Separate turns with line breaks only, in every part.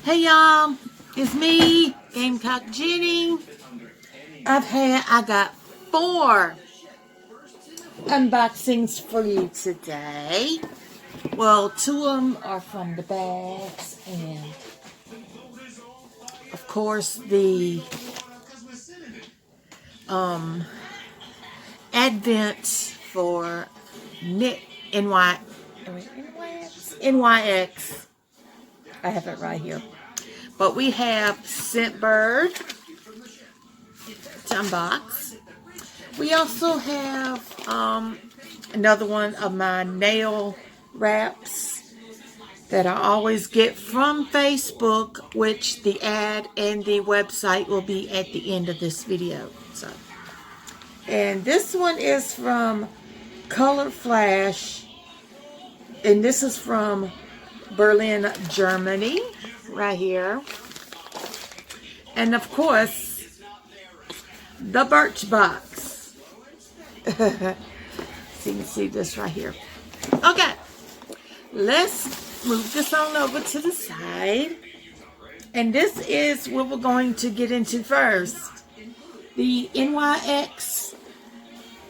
Hey y'all, it's me, Gamecock Jenny. I got 4 unboxings for you today. Well, 2 of them are from the bags, and of course the Advent for NYX. I have it right here. But we have Scentbird to unbox. We also have another one of my nail wraps that I always get from Facebook, which the ad and the website will be at the end of this video. And this one is from Color Flash, and this is from Berlin, Germany, right here. And of course, the Birch Box. So you can see this right here. Okay, let's move this on over to the side. And this is what we're going to get into first. The NYX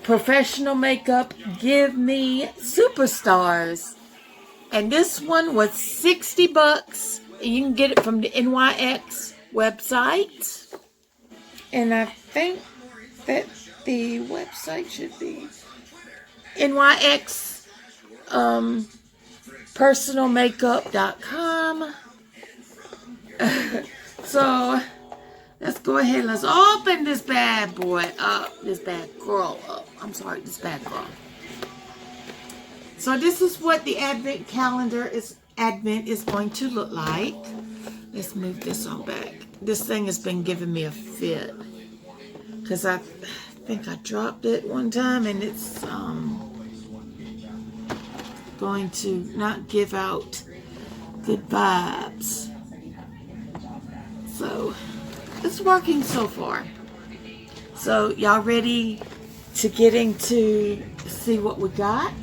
Professional Makeup Give Me Superstars. And this one was 60 bucks. And you can get it from the NYX website. And I think that the website should be NYX personalmakeup.com. So let's go ahead. Let's open this bad boy up. This bad girl up. I'm sorry, this bad girl. So this is what the Advent is going to look like. Let's move this on back. This thing has been giving me a fit because I think I dropped it one time, and it's going to not give out good vibes. So it's working so far. So y'all ready to get into see what we got?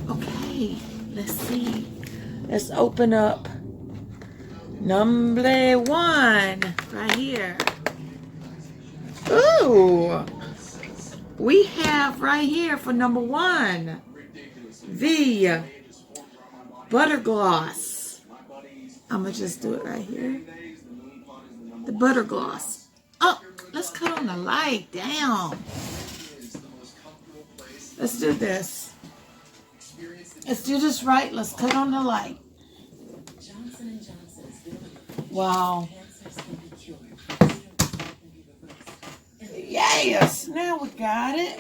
Okay, let's see. Let's open up number 1 right here. Ooh, we have right here for number 1 the butter gloss. I'm gonna just do it right here. The butter gloss. Oh, let's cut on the light down. Let's do this. Let's do this right. Let's cut on the light. Wow. Yes, now we got it.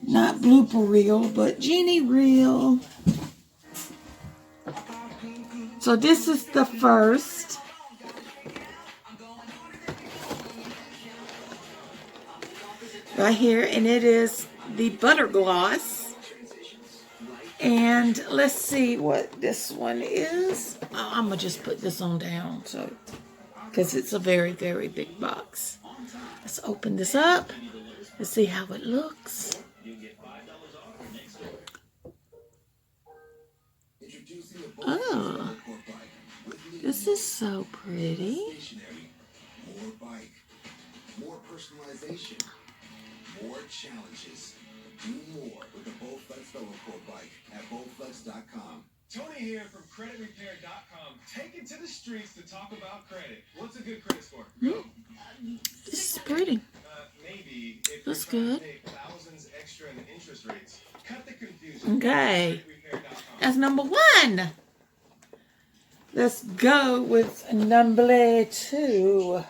Not blooper reel, but Genie reel. So this is the first. Right here, and it is the butter gloss. And let's see what this one is. Oh, I'm gonna just put this on down, so because it's a very, very big box. Let's open this up. Let's see how it looks. Oh, this is so pretty. More personalization, more challenges. Do more with the Bowflex Velocore bike at bowflex.com.
Tony here from creditrepair.com. Take it to the streets to talk about credit. What's a good credit score?
This is pretty.
Maybe if
looks good.
Thousands extra in interest rates. Cut the confusion.
Okay, that's number 1. Let's go with number 2.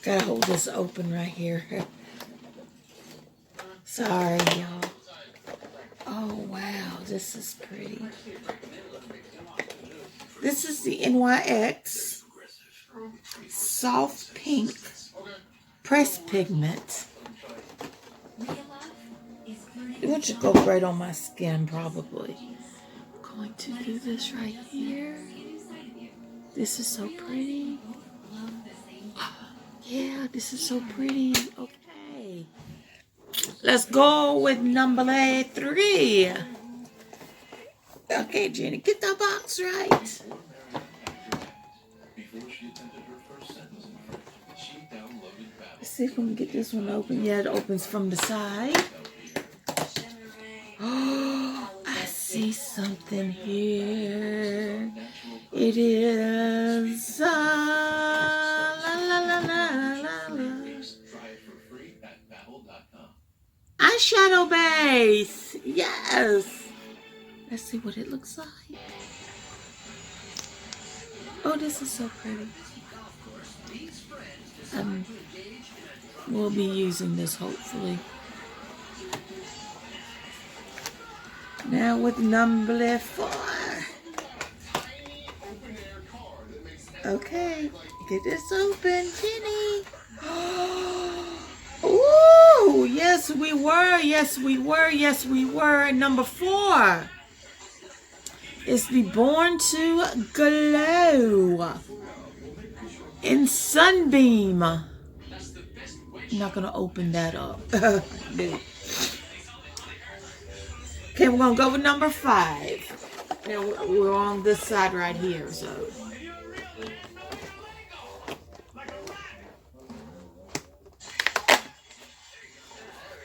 Gotta hold this open right here. Sorry, y'all. Oh, wow. This is pretty. This is the NYX Soft Pink Press Pigment. It should go right on my skin, probably. I'm going to do this right here. This is so pretty. Yeah, this is so pretty. Okay. Let's go with number 3. Okay, Jenny, get the box right. Let's see if we can get this one open. Yeah, it opens from the side. Oh, I see something here. It is la la la la la. Eyeshadow base. Yes. Let's see what it looks like. Oh, this is so pretty. We'll be using this hopefully. Now with number 4. Okay, get this open, Jenny. Ooh, yes we were, yes we were, yes we were. Number 4 is the Born to Glow in Sunbeam. I'm not gonna open that up. Okay, we're gonna go with number 5. Now we're on this side right here, so.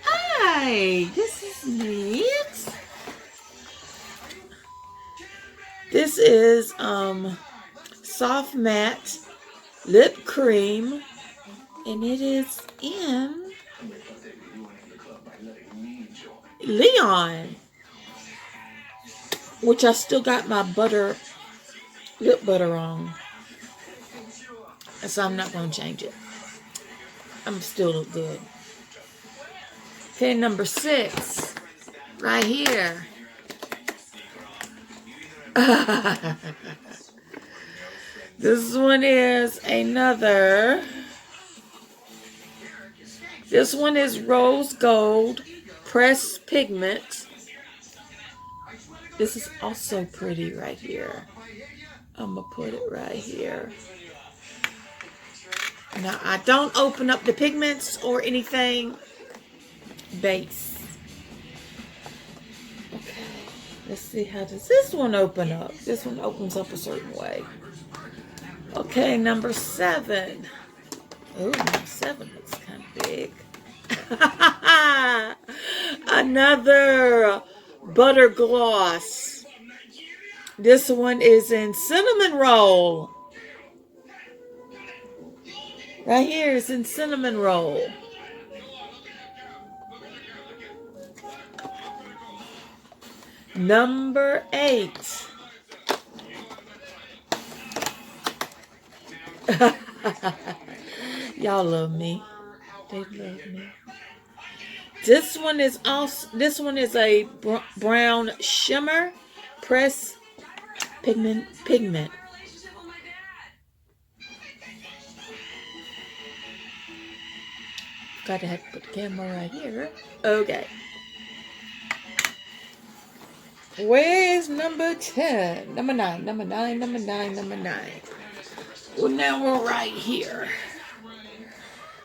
Hi, this is neat. This is soft matte lip cream, and it is in Leon, which I still got my lip butter on, so I'm not going to change it. I'm still look good. Okay, number 6, right here. This one is another. This one is Rose Gold Pressed Pigment. This is also pretty right here. I'm going to put it right here. Now, I don't open up the pigments or anything. Base. Okay. Let's see, how does this one open up? This one opens up a certain way. Okay, number 7. Oh, number 7 looks kind of big. Another butter gloss. This one is in cinnamon roll. Right here is in cinnamon roll. Number 8. Y'all love me. They love me. This one is a brown shimmer press pigment. Gotta have to put the camera right here. Okay. Where's number 10? Number 9. Well, now we're right here.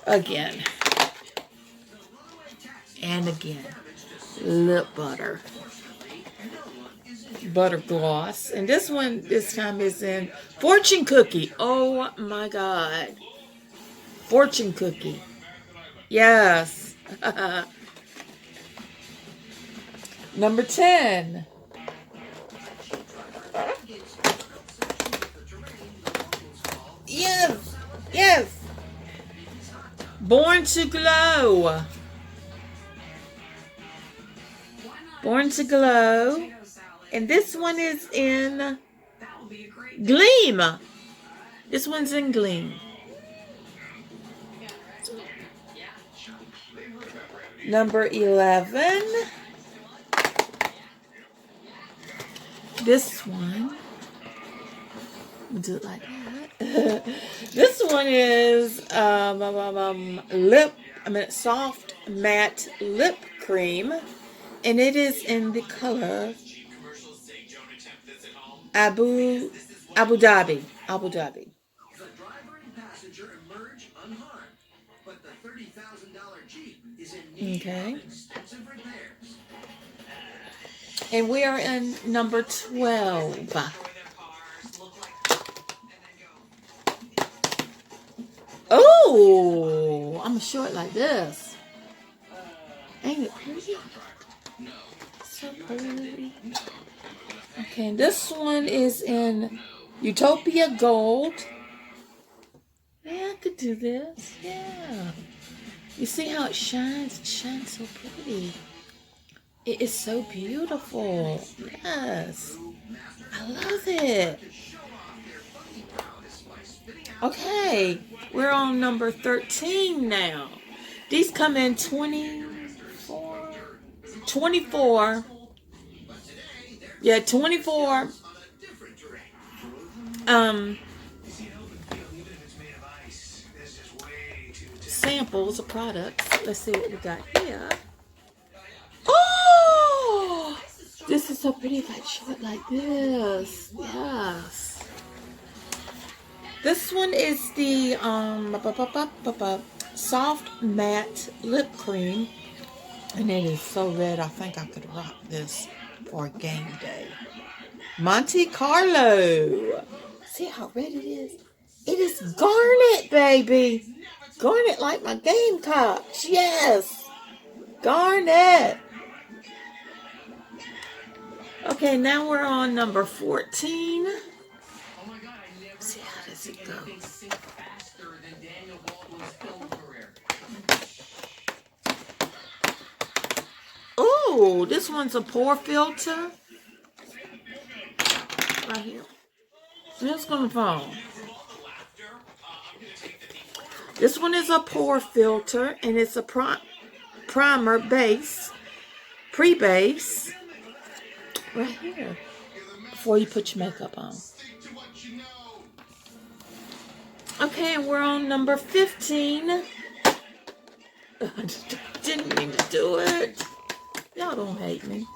Again. And again. Lip butter. Butter gloss. And this one, this time, is in Fortune Cookie. Oh, my God. Fortune Cookie. Yes. Number 10. Yes. Born to Glow. Born to Glow. And this one is in Gleam. This one's in Gleam. Number 11. This one. Do it like that. This one is soft matte lip cream, and it is in the color Abu Dhabi. Okay. And we are in number 12. Oh, I'm going to show it like this. Ain't it pretty? So pretty. Okay, this one is in Utopia Gold. Yeah, I could do this. Yeah. You see how it shines? It shines so pretty. It is so beautiful. Yes. I love it. Okay, we're on number 13 now. These come in 24. Yeah, 24 samples of products. Let's see what we got here. Oh, this is so pretty if I show it like this. Yes. This one is the soft matte lip cream. And it is so red, I think I could rock this for a game day. Monte Carlo. See how red it is? It is garnet, baby. Garnet like my Gamecocks. Yes. Garnet. Okay, now we're on number 14. See, how does it go? Oh, this one's a pore filter. Right here. It's gonna fall. This one is a pore filter, and it's a primer base, pre-base, right here, before you put your makeup on. Okay, and we're on number 15. I didn't mean to do it. Y'all don't hate me.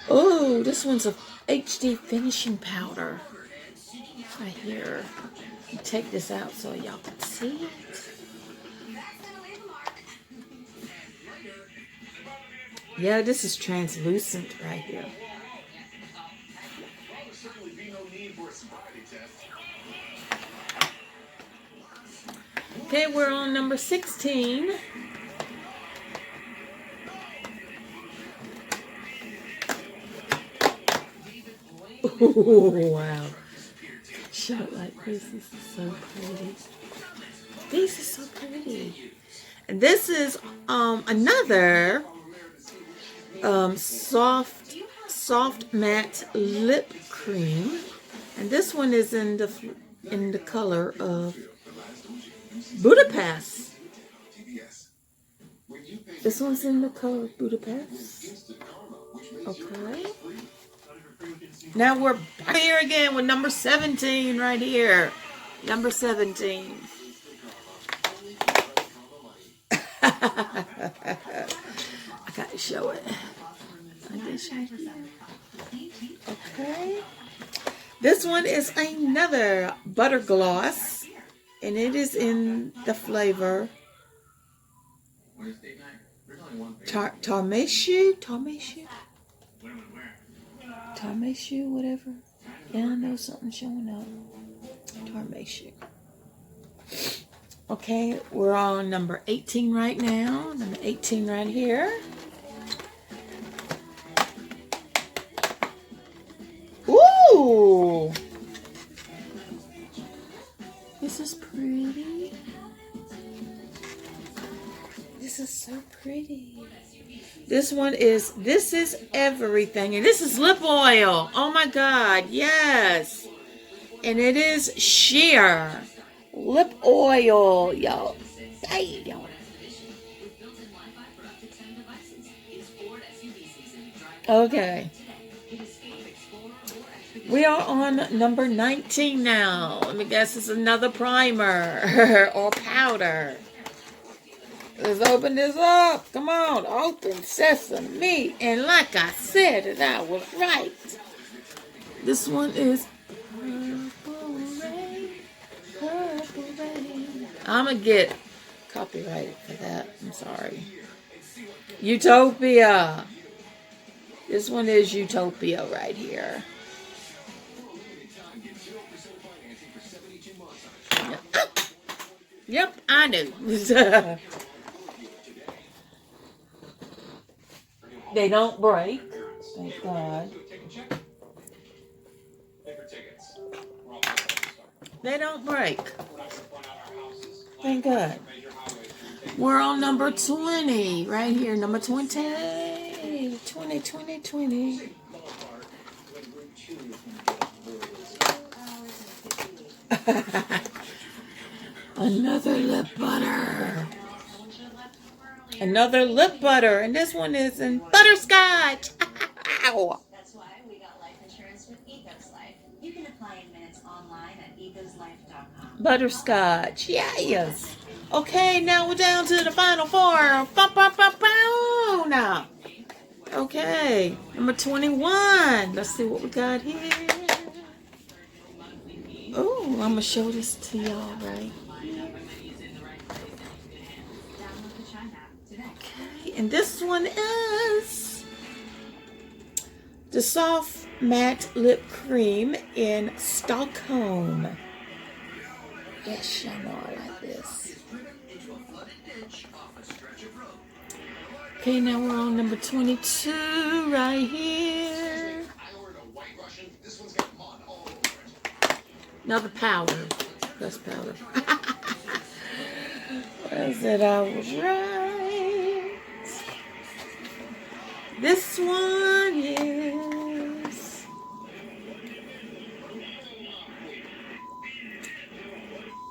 Oh, this one's a HD finishing powder. Right here. Take this out so y'all can see it. Yeah, this is translucent right here. Okay, we're on number 16. Oh, wow. Show it like this. This is so pretty. These are so pretty. And this is another soft matte lip cream. And this one is in the color of Budapest. This one's in the color of Budapest. Okay. Now we're back here again with number 17 right here. Number 17. I got to show it. Like this right here. Okay. This one is another butter gloss. And it is in the flavor Tarmashu, whatever. Yeah, I know something's showing up. Tarmashu. Okay, we're on number 18 right now. Number 18 right here. Ooh! This is pretty. This is so pretty. This is everything. And this is lip oil. Oh my God, yes. And it is sheer lip oil, y'all. Hey, y'all. Okay. We are on number 19 now. Let me guess, it's another primer or powder. Let's open this up. Come on, open sesame. And like I said, and I was right. This one is Purple Rain, Purple Rain. I'm going to get copyrighted for that. I'm sorry. Utopia. This one is Utopia right here. Yep, I do. They don't break. Thank God. They don't break. Thank God. We're on number 20 right here. Number 20. 20, 20, 20. Another lip butter. Another lip butter. And this one is in butterscotch. Ow.
That's why we got life insurance with Ethos Life. You can apply in minutes online at ethoslife.com.
Butterscotch. Yes. Okay, now we're down to the final four. Now. Okay. Number 21. Let's see what we got here. Oh, I'm going to show this to y'all right. Okay, and this one is the Soft Matte Lip Cream in Stockholm. Yes, y'all know I like this. Okay, now we're on number 22 right here. Another powder. That's powder. I said I was right. This one is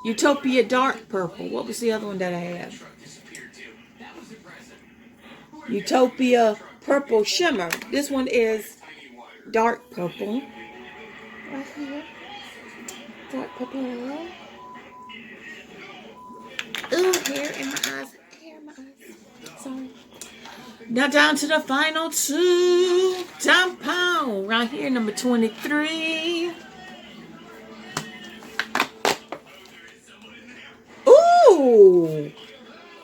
Utopia Dark Purple. What was the other one that I had? Utopia Purple Shimmer. This one is Dark Purple. Right here. Dark purple. Ooh, hair in my eyes. Hair in my eyes. Sorry. Now down to the final two. Tampon. Right here, number 23. Ooh.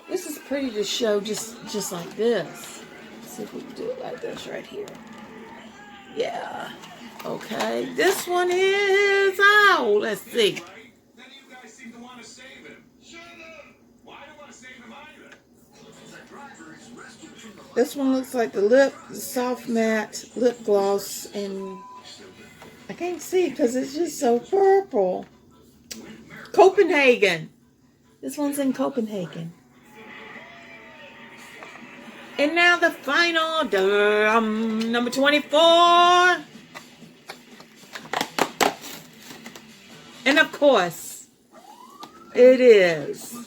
This is pretty to show just like this. Let's see if we can do it like this right here. Yeah. Okay. This one is out. Let's see. This one looks like the soft matte lip gloss, and I can't see because it's just so purple. Copenhagen. This one's in Copenhagen. And now the final, number 24. And of course, it is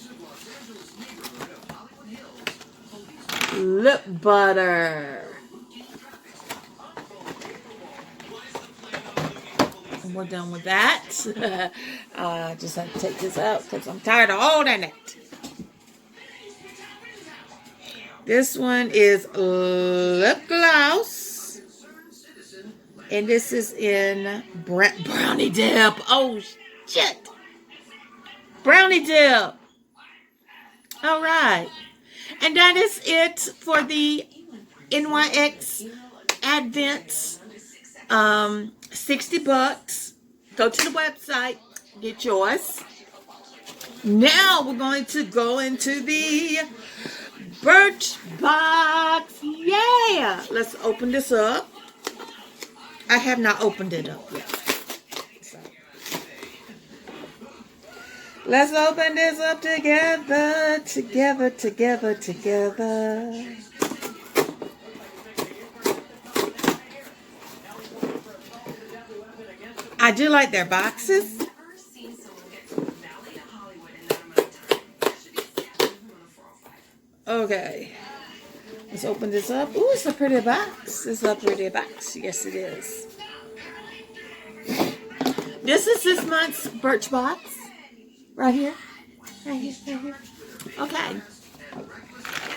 lip butter. And we're done with that. I just have to take this out because I'm tired of holding it. This one is lip gloss. And this is in brownie dip. Oh, shit. Brownie dip. All right. And that is it for the NYX Advents. $60. Go to the website. Get yours. Now we're going to go into the Birch Box. Yeah. Let's open this up. I have not opened it up yet. So. Let's open this up together. I do like their boxes. Okay. Let's open this up. Ooh, it's a pretty box. It's a pretty box. Yes, it is. This is this month's Birch Box. Right here. Right here. Right here. Okay.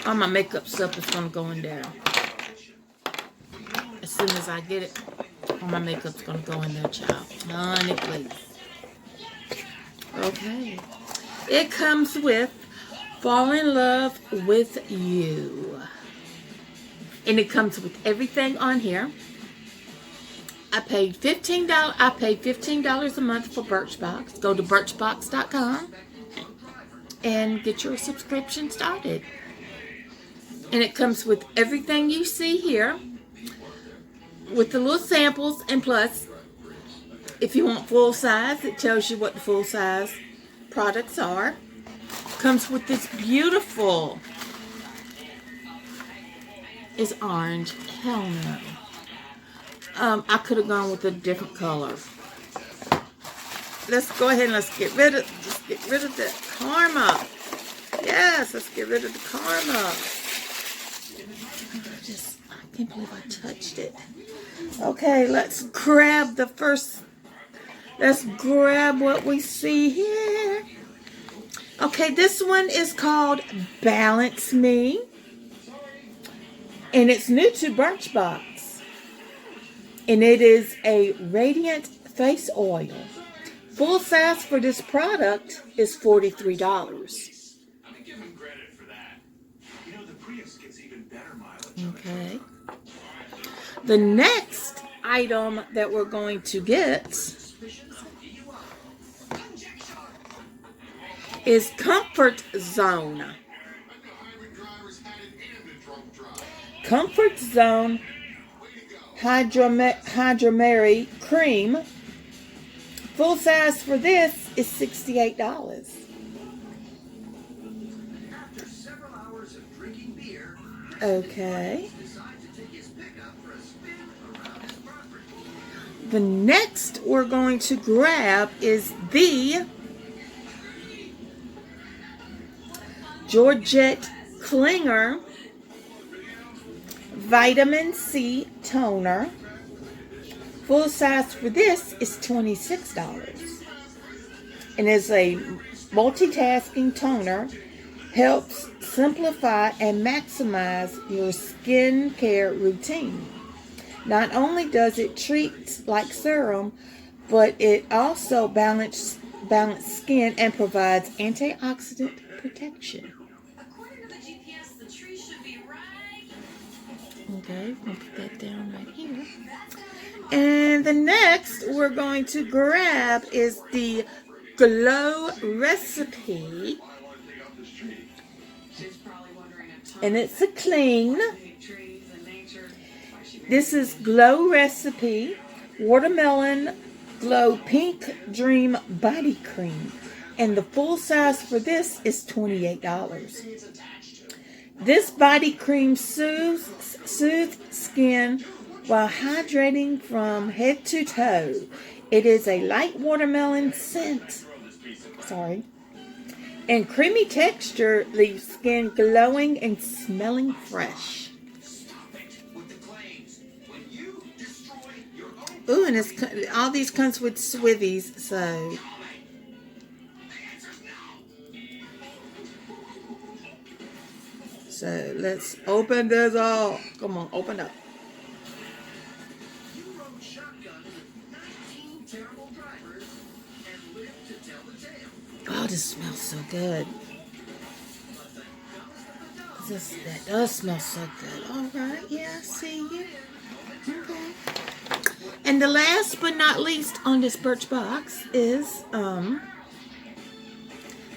All my makeup stuff is going to go in there. As soon as I get it, all my makeup's going to go in there, child. Honey, please. Okay. It comes with Fall in Love with You. And it comes with everything on here. I paid $15 a month for Birch Box. Go to birchbox.com and get your subscription started. And it comes with everything you see here, with the little samples, and plus, if you want full size, it tells you what the full size products are. Comes with this beautiful, is orange. Hell no. I could have gone with a different color. Let's go ahead and let's get rid of the karma. Yes, let's get rid of the karma. I can't believe I touched it. Okay, let's grab let's grab what we see here. Okay, this one is called Balance Me. And it's new to Birch Box. And it is a radiant face oil. Full size for this product is $43.
I'm giving credit for that. You know, the Prius gets even better mileage.
Okay. The next item that we're going to get is Comfort Zone. Comfort Zone Hydromary Cream. Full size for this is $68. Okay. The next we're going to grab is the Georgette Klinger Vitamin C Toner. Full size for this is $26. And is a multitasking toner. Helps simplify and maximize your skincare routine. Not only does it treat like serum, but it also balances skin and provides antioxidant protection.
According to the GPS, the tree should be right.
Okay, we'll put that down right here. And the next we're going to grab is the Glow Recipe. And it's a clean. This is Glow Recipe Watermelon Glow Pink Dream Body Cream. And the full size for this is $28. This body cream soothes skin while hydrating from head to toe. It is a light watermelon scent. And creamy texture leaves skin glowing and smelling fresh. Ooh, and all these comes with Swivies, so. So let's open this all. Come on, open up. Oh, this smells so good. That does smell so good. All right, yeah, I see you. Okay. And the last but not least on this Birch Box is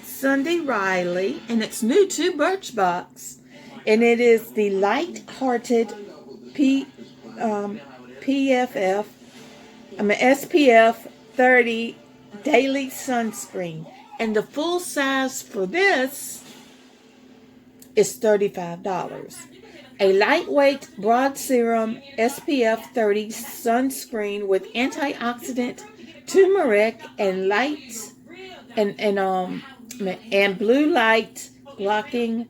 Sunday Riley, and it's new to Birch Box, and it is the light-hearted SPF 30 daily sunscreen, and the full size for this is $35. A lightweight broad serum SPF 30 sunscreen with antioxidant, turmeric, and blue light blocking.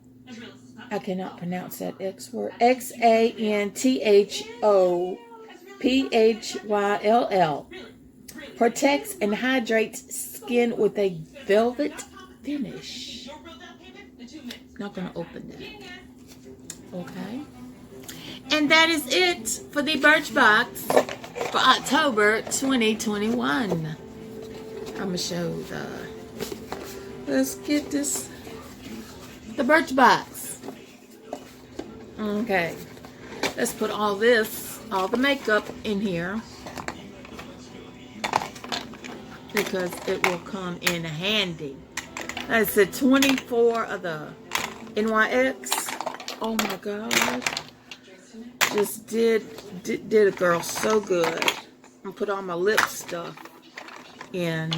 I cannot pronounce that X word. XANTHOPHYLL. Protects and hydrates skin with a velvet finish. Not going to open that. Okay. And that is it for the Birch Box for October 2021. I'm going to show let's get the Birch Box. Okay. let's put all this, all the makeup in here, because it will come in handy. I said 24 of the NYX. Oh my God. Just did a girl so good. I put all my lip stuff in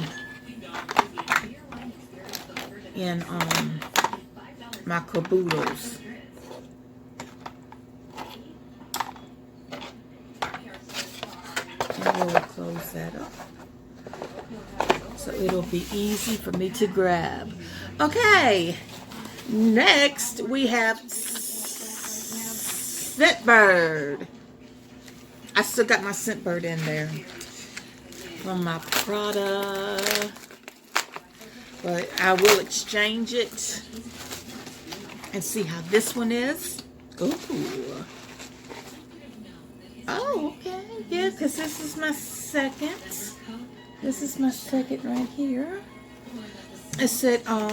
my caboodles. And we'll close that up, so it'll be easy for me to grab. Okay, next we have scentbird. I still got my scentbird in there from my Prada, but I will exchange it and see how this one is. Ooh. Oh, okay. Yeah, because this is my second. This is my second right here. I said, how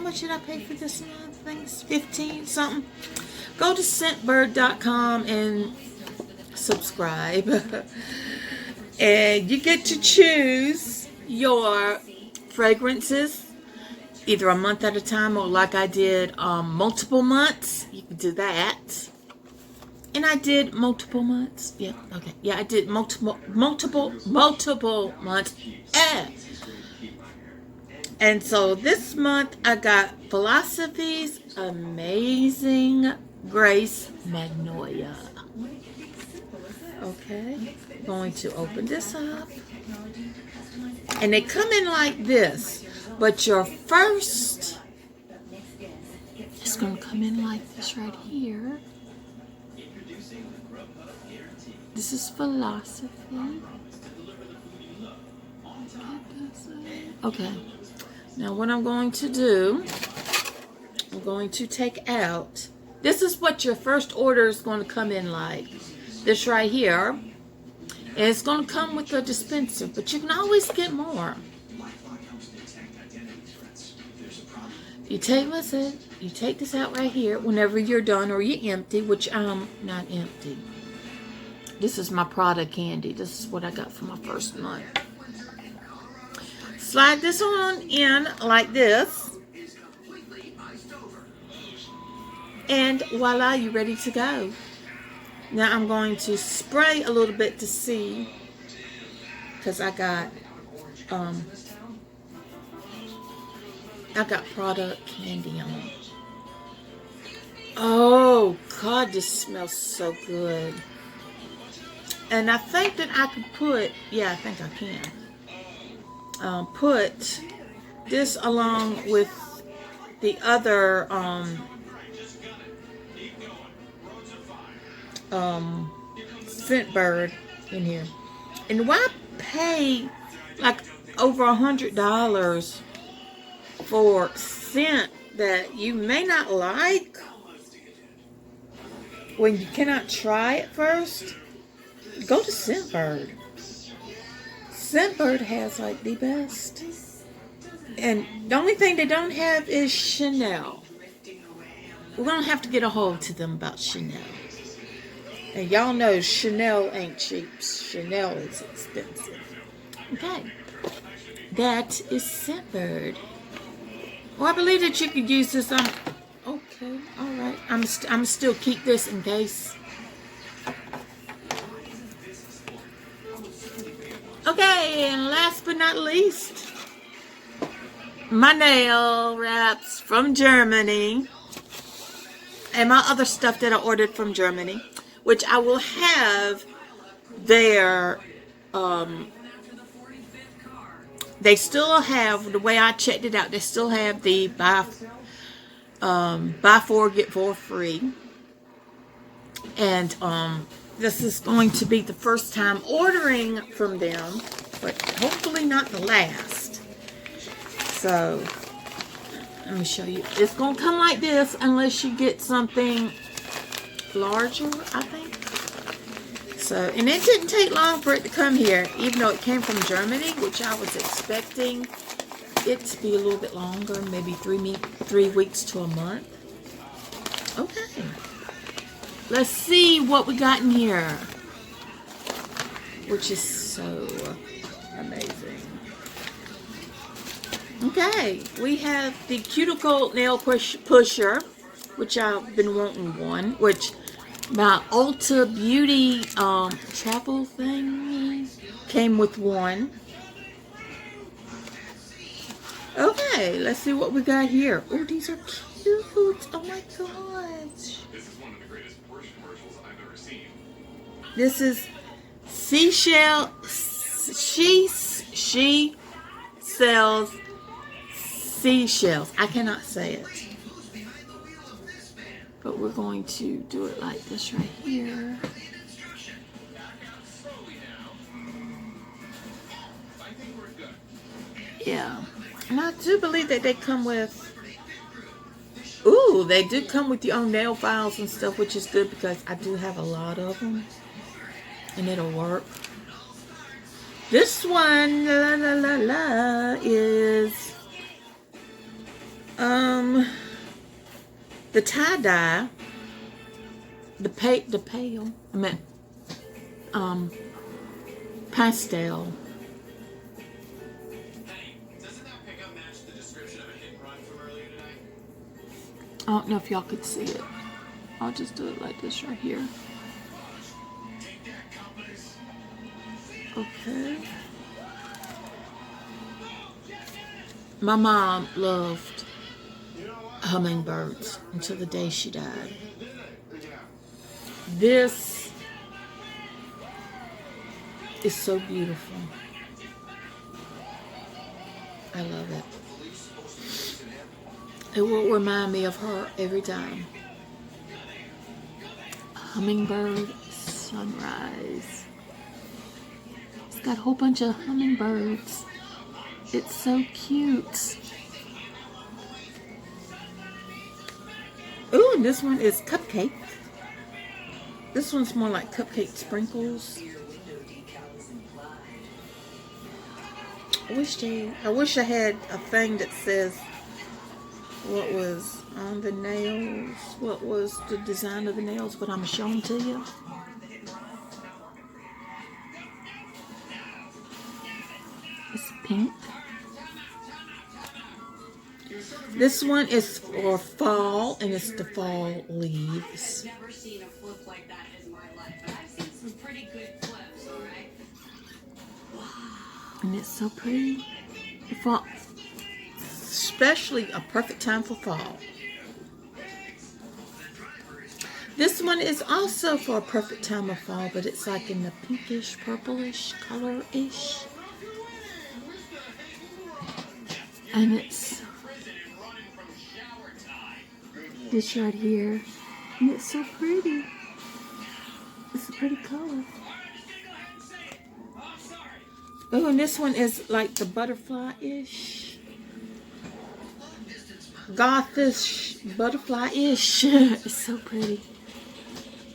much did I pay for this month? I think it's 15 something. Go to scentbird.com and subscribe. And you get to choose your fragrances either a month at a time, or like I did multiple months. You can do that. And I did multiple months. Yeah, okay. Yeah, I did multiple months. And so this month I got Philosophy's Amazing Grace Magnolia. Okay, going to open this up. And they come in like this, but your first is going to come in like this right here. This is Philosophy. Okay, now what I'm going to do, I'm going to take out, this is what your first order is going to come in like. This right here. And it's going to come with a dispenser, but you can always get more. You take this out right here whenever you're done, or you're empty, which I'm not empty. This is my Prada candy. This is what I got for my first month. Slide this on in like this. And voila, you're ready to go. Now I'm going to spray a little bit to see, because I got Prada candy on. Oh God, this smells so good. And I think that I could put, yeah, I think I can put this along with the other scentbird in here. And why pay like over $100 for scent that you may not like when you cannot try it first? Go to Scentbird. Scentbird has like the best. And the only thing they don't have is Chanel. We're going to have to get a hold to them about Chanel. And y'all know Chanel ain't cheap. Chanel is expensive. Okay. That is Scentbird. Well, I believe that you could use this on... Okay, alright. I'm still keep this in case. Okay, and last but not least, my nail wraps from Germany. And my other stuff that I ordered from Germany, which I will have their, they still have, the way I checked it out, they still have the buy 4, get 4 free. And, this is going to be the first time ordering from them, but hopefully not the last. So, let me show you. It's going to come like this unless you get something larger, I think. So, and it didn't take long for it to come here, even though it came from Germany, which I was expecting it to be a little bit longer, maybe 3 weeks to a month. Okay. let's see what we got in here, which is so amazing. Okay, we have the Cuticle nail pusher, which I've been wanting one, which my Ulta Beauty travel thing came with one. Okay, let's see what we got here. Oh, these are cute. Oh my gosh.
This is one of the greatest Porsche commercials I've ever seen.
This is seashell. She sells seashells. I cannot say it. But we're going to do it like this right here. Yeah. And I do believe that they come with... Ooh, they do come with your own nail files and stuff, which is good because I do have a lot of them. And it'll work. This one, is... the tie-dye, pastel.
Hey, doesn't that pickup match the description of a hit and run from earlier today?
I don't know if y'all could see it. I'll just do it like this right here.
Take that, companies.
Okay. My mom loved hummingbirds until the day she died. This is so beautiful. I love it. It will remind me of her every time. Hummingbird sunrise. It's got a whole bunch of hummingbirds. It's so cute. Ooh, and this one is cupcake. This one's more like cupcake sprinkles. I wish I had a thing that says what was on the nails, what was the design of the nails, but I'm gonna show them to you. It's pink. This one is for fall, and it's the fall leaves.
I've never seen a flip like that in my life, but I've seen some pretty good flips, alright?
And it's so pretty. The fall, especially a perfect time for fall. This one is also for a perfect time of fall, but it's like in the pinkish, purplish color-ish. And it's this right here. And it's so pretty. It's a pretty color. Oh, and this one is like the butterfly-ish. Gothish, butterfly-ish. It's so pretty.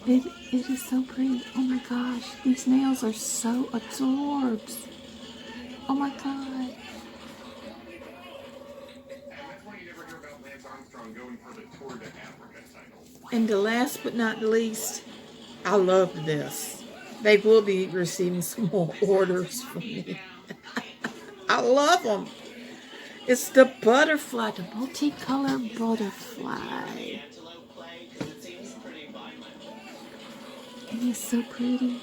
It is so pretty. Oh my gosh. These nails are so adorbs. Oh my god. And the last but not the least, I love this. They will be receiving some more orders from me. I love them. It's the butterfly, the multicolored butterfly. It is so pretty.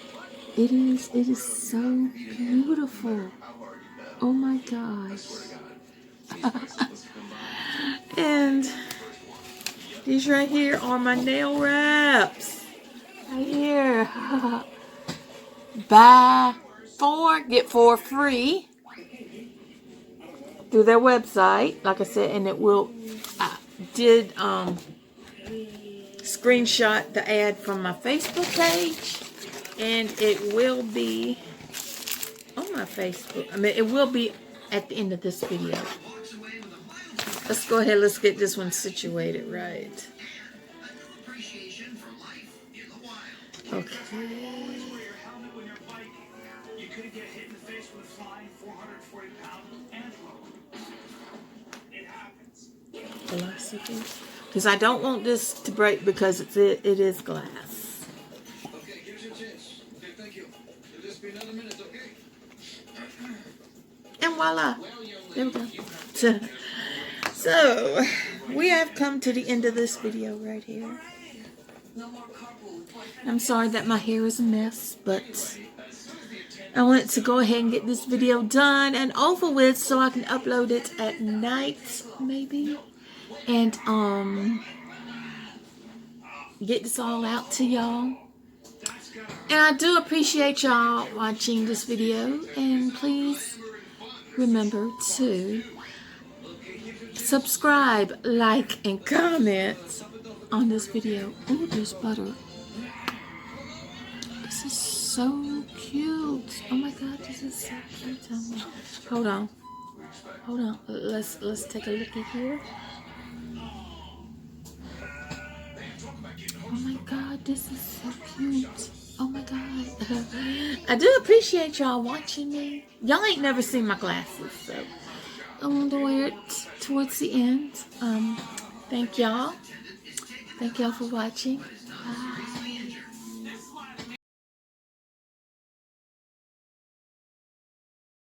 It is so beautiful. Oh my gosh. And these right here are my nail wraps. Right here. Buy 4, get 4 free through their website. Like I said, and it will, I did screenshot the ad from my Facebook page. And it will be on my Facebook. I mean, it will be at the end of this video. Let's go ahead. Let's get this one situated right. Okay. Velocity. Because I don't want this to break because it is glass. and voila. There we go. So, we have come to the end of this video right here. I'm sorry that my hair is a mess, but I wanted to go ahead and get this video done and over with so I can upload it at night, maybe. And, get this all out to y'all. And I do appreciate y'all watching this video. And please remember to subscribe, like, and comment on this video. Oh, there's butter. This is so cute. Oh my god, this is so cute. Hold on. Hold on. Let's take a look at here. Oh my god, this is so cute. Oh my god. I do appreciate y'all watching me. Y'all ain't never seen my glasses, so I want to wear it towards the end. Thank y'all. Thank y'all for watching.